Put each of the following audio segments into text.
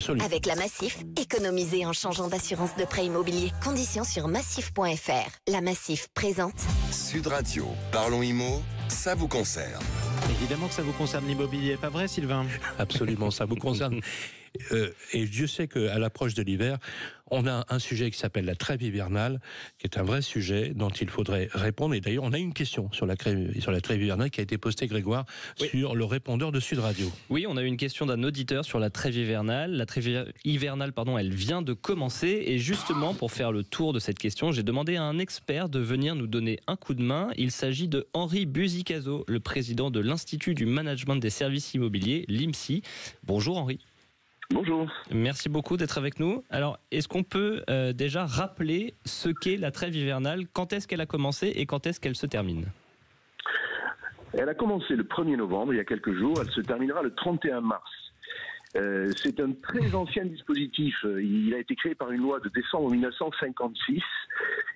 Absolument. Avec la Massif, économisez en changeant d'assurance de prêt immobilier. Conditions sur massif.fr. La Massif présente Sud Radio, parlons IMO, ça vous concerne. Évidemment que ça vous concerne l'immobilier, pas vrai Sylvain? Absolument, ça vous concerne. Et Dieu sait qu'à l'approche de l'hiver, on a un sujet qui s'appelle la trêve hivernale, qui est un vrai sujet dont il faudrait répondre. Et d'ailleurs, on a une question sur la trêve hivernale qui a été postée, Grégoire, sur le répondeur de Sud Radio. Oui, on a une question d'un auditeur sur la trêve hivernale. La trêve hivernale, elle vient de commencer. Et justement, pour faire le tour de cette question, j'ai demandé à un expert de venir nous donner un coup de main. Il s'agit de Henri Buzicazo, le président de l'Institut du Management des Services Immobiliers, l'IMSI. Bonjour Henri. Bonjour. Merci beaucoup d'être avec nous. Alors, est-ce qu'on peut déjà rappeler ce qu'est la trêve hivernale? Quand est-ce qu'elle a commencé et quand est-ce qu'elle se termine? Elle a commencé le 1er novembre, il y a quelques jours. Elle se terminera le 31 mars. C'est un très ancien dispositif. Il a été créé par une loi de décembre 1956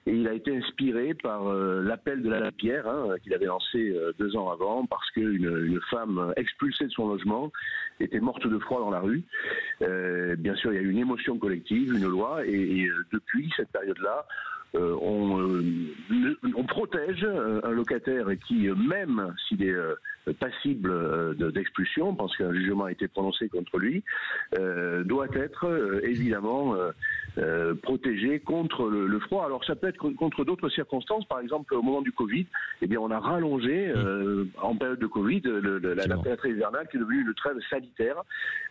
et il a été inspiré par l'appel de la Lapierre qu'il avait lancé 2 ans avant parce qu'une femme expulsée de son logement était morte de froid dans la rue. Bien sûr, il y a eu une émotion collective, une loi et depuis cette période-là, on protège un locataire qui, même s'il est passible d'expulsion, parce qu'un jugement a été prononcé contre lui, doit être évidemment protégé contre le froid. Alors ça peut être contre d'autres circonstances. Par exemple, au moment du Covid, on a rallongé en période de Covid la trêve hivernale qui est devenue une trêve sanitaire.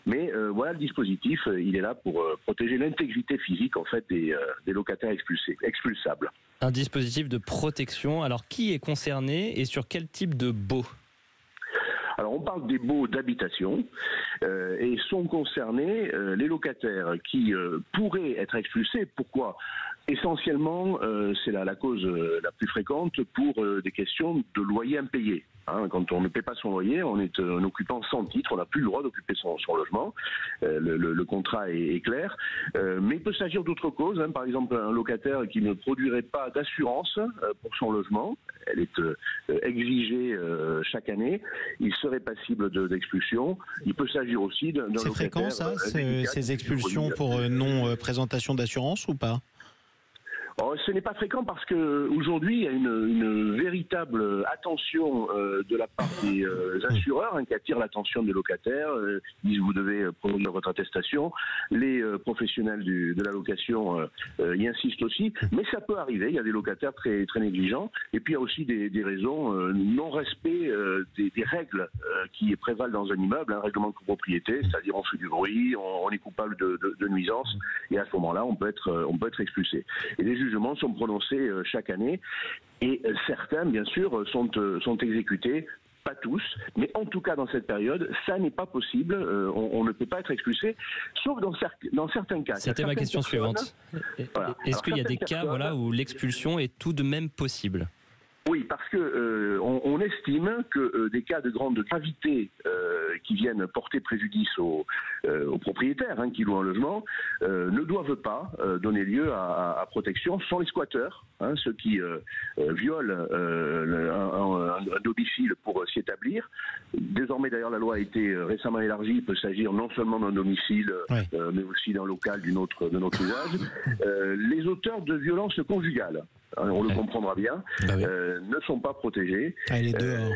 Mais voilà, le dispositif, il est là pour protéger l'intégrité physique en fait des locataires expulsables. Un dispositif de protection. Alors qui est concerné et sur quel type de baux? Alors on parle des baux d'habitation et sont concernés les locataires qui pourraient être expulsés. Pourquoi? Essentiellement, c'est la cause la plus fréquente pour des questions de loyer impayé. Quand on ne paie pas son loyer, on est un occupant sans titre, on n'a plus le droit d'occuper son logement. Le contrat est clair. Mais il peut s'agir d'autres causes. Par exemple, un locataire qui ne produirait pas d'assurance pour son logement, elle est exigée chaque année, il serait passible d'expulsion. Il peut s'agir aussi d'un locataire... C'est fréquent ça, ces expulsions pour non-présentation d'assurance ou pas? Ce n'est pas fréquent parce qu'aujourd'hui, il y a une véritable attention de la part des assureurs qui attirent l'attention des locataires. Ils disent vous devez produire votre attestation. Les professionnels de la location y insistent aussi. Mais ça peut arriver, il y a des locataires très, très négligents. Et puis il y a aussi des raisons non-respect des règles qui prévalent dans un immeuble, un règlement de copropriété, c'est-à-dire on fait du bruit, on est coupable de nuisance. Et à ce moment-là, on peut être expulsé. Et les jugements sont prononcés chaque année et certains, bien sûr, sont exécutés. Pas tous, mais en tout cas dans cette période, ça n'est pas possible. On ne peut pas être expulsé, sauf dans certains cas. C'était ma question suivante. Voilà. Est-ce qu'il y a des cas où l'expulsion est tout de même possible? Oui, parce que on estime que des cas de grande gravité qui viennent porter préjudice aux propriétaires qui louent un logement ne doivent pas donner lieu à protection. Ce sont les squatteurs, ceux qui violent un domicile pour s'y établir. Désormais, d'ailleurs, la loi a été récemment élargie. Il peut s'agir non seulement d'un domicile, mais aussi d'un local de notre usage. Les auteurs de violences conjugales, on le comprendra bien, ne sont pas protégés. Elle est dehors.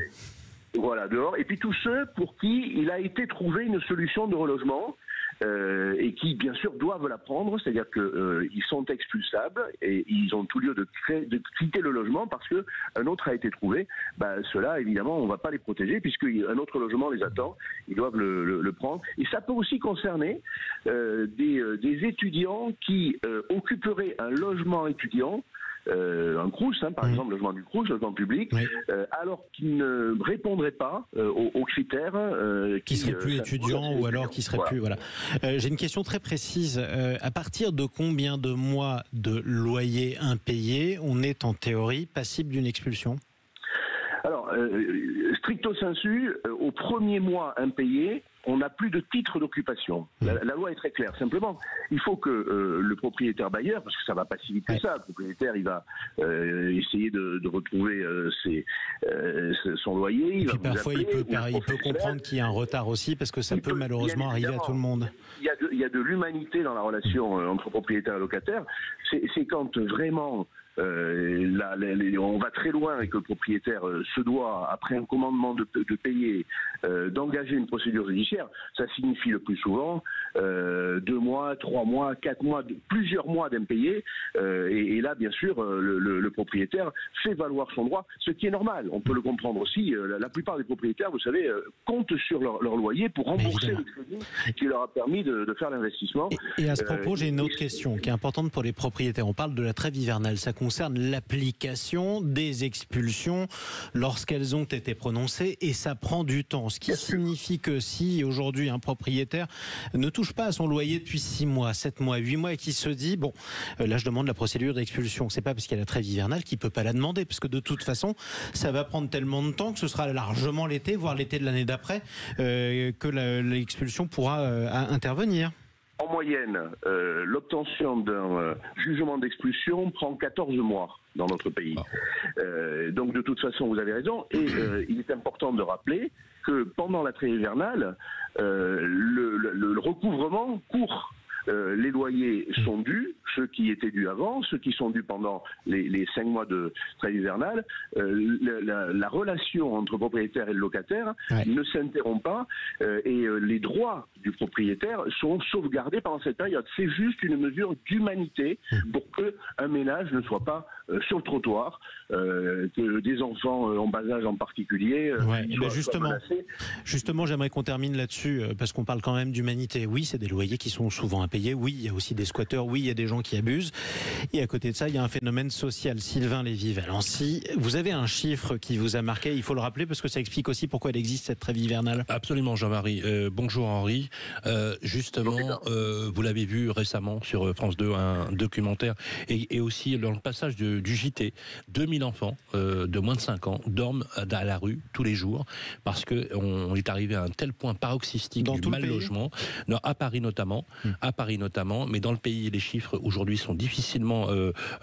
Voilà, dehors. Et puis tous ceux pour qui il a été trouvé une solution de relogement et qui, bien sûr, doivent la prendre, c'est-à-dire qu'ils sont expulsables et ils ont tout lieu de quitter le logement parce qu'un autre a été trouvé. Ceux-là, évidemment, on ne va pas les protéger puisqu'un autre logement les attend. Ils doivent le prendre. Et ça peut aussi concerner des étudiants qui occuperaient un logement étudiant, un Crous, par exemple, le logement du Crous, le logement public, alors qu'il ne répondrait pas aux critères qui serait plus étudiant ou alors qui serait plus... Voilà. J'ai une question très précise. À partir de combien de mois de loyer impayé on est en théorie passible d'une expulsion? Alors, stricto sensu, au premier mois impayé, on n'a plus de titre d'occupation. La loi est très claire. Simplement, il faut que le propriétaire bailleur, parce que ça va pas si vite que ça, le propriétaire, il va essayer de retrouver son loyer. Et puis parfois, il peut comprendre qu'il y a un retard aussi, parce que ça peut malheureusement arriver à tout le monde. Il y a de l'humanité dans la relation entre propriétaire et locataire. C'est quand vraiment on va très loin et que le propriétaire se doit, après un commandement de payer, d'engager une procédure judiciaire. Ça signifie le plus souvent 2 mois, 3 mois, 4 mois, plusieurs mois d'impayés. Et là, bien sûr, le propriétaire fait valoir son droit, ce qui est normal. On peut le comprendre aussi. La plupart des propriétaires, vous savez, comptent sur leur loyer pour rembourser le crédit qui leur a permis de faire l'investissement. Et à ce propos, j'ai une autre question qui est importante pour les propriétaires. On parle de la trêve hivernale. Ça concerne l'application des expulsions lorsqu'elles ont été prononcées et ça prend du temps. Ce qui signifie que si aujourd'hui un propriétaire ne touche pas à son loyer depuis 6 mois, 7 mois, 8 mois et qui se dit bon, là je demande la procédure d'expulsion. C'est pas parce qu'il y a la trêve hivernale qu'il peut pas la demander, parce que de toute façon ça va prendre tellement de temps que ce sera largement l'été, voire l'été de l'année d'après, que l'expulsion pourra intervenir. En moyenne, l'obtention d'un jugement d'expulsion prend 14 mois dans notre pays. Donc de toute façon, vous avez raison. Et il est important de rappeler que pendant la trêve hivernale, le recouvrement court. Les loyers sont dus, ceux qui étaient dus avant, ceux qui sont dus pendant les 5 mois de trêve hivernale. La relation entre propriétaire et le locataire ne s'interrompt pas et les droits du propriétaire sont sauvegardés pendant cette période. C'est juste une mesure d'humanité pour qu'un ménage ne soit pas sur le trottoir, que des enfants en bas âge en particulier Justement, j'aimerais qu'on termine là-dessus parce qu'on parle quand même d'humanité. Oui, c'est des loyers qui sont souvent impayés. Oui, il y a aussi des squatteurs. Oui, il y a des gens qui abusent. Et à côté de ça, il y a un phénomène social. Sylvain Lévy-Valency, vous avez un chiffre qui vous a marqué. Il faut le rappeler parce que ça explique aussi pourquoi elle existe, cette trêve hivernale. Absolument, Jean-Marie. Bonjour Henri. Justement, vous l'avez vu récemment sur France 2, un documentaire, et aussi dans le passage du JT, 2000 enfants de moins de 5 ans dorment à la rue tous les jours parce qu'on est arrivé à un tel point paroxystique du mal logement, à Paris notamment, mais dans le pays les chiffres aujourd'hui sont difficilement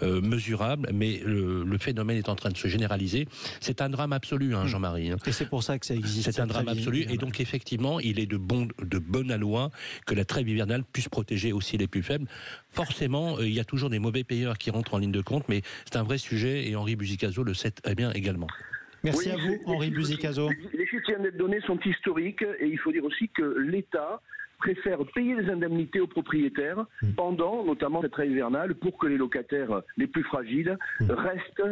mesurables, mais le phénomène est en train de se généraliser. C'est un drame absolu, Jean-Marie. Et c'est pour ça que ça existe. C'est un drame absolu, et donc effectivement, il est de bonne loi que la trêve hivernale puisse protéger aussi les plus faibles. Forcément, il y a toujours des mauvais payeurs qui rentrent en ligne de compte, mais c'est un vrai sujet et Henri Buzicazo le sait très bien également. Merci à vous, Henri Buzicazo. Les chiffres qui viennent d'être donnés sont historiques et il faut dire aussi que l'État préfère payer les indemnités aux propriétaires pendant, notamment cette trêve hivernale, pour que les locataires les plus fragiles restent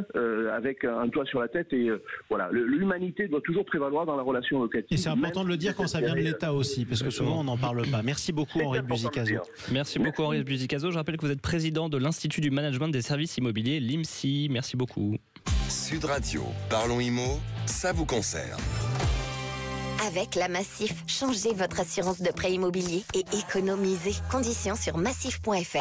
avec un toit sur la tête. Et voilà, l'humanité doit toujours prévaloir dans la relation locative. Et c'est important de le dire quand ça vient de l'État aussi, parce que souvent on n'en parle pas. Merci beaucoup, Henri Buzicazo. Merci beaucoup, Henri Buzicazo. Je rappelle que vous êtes président de l'Institut du Management des Services Immobiliers, l'IMSI. Merci beaucoup. Sud Radio, Parlons Immo, ça vous concerne. Avec la Massif, changez votre assurance de prêt immobilier et économisez. Conditions sur massif.fr.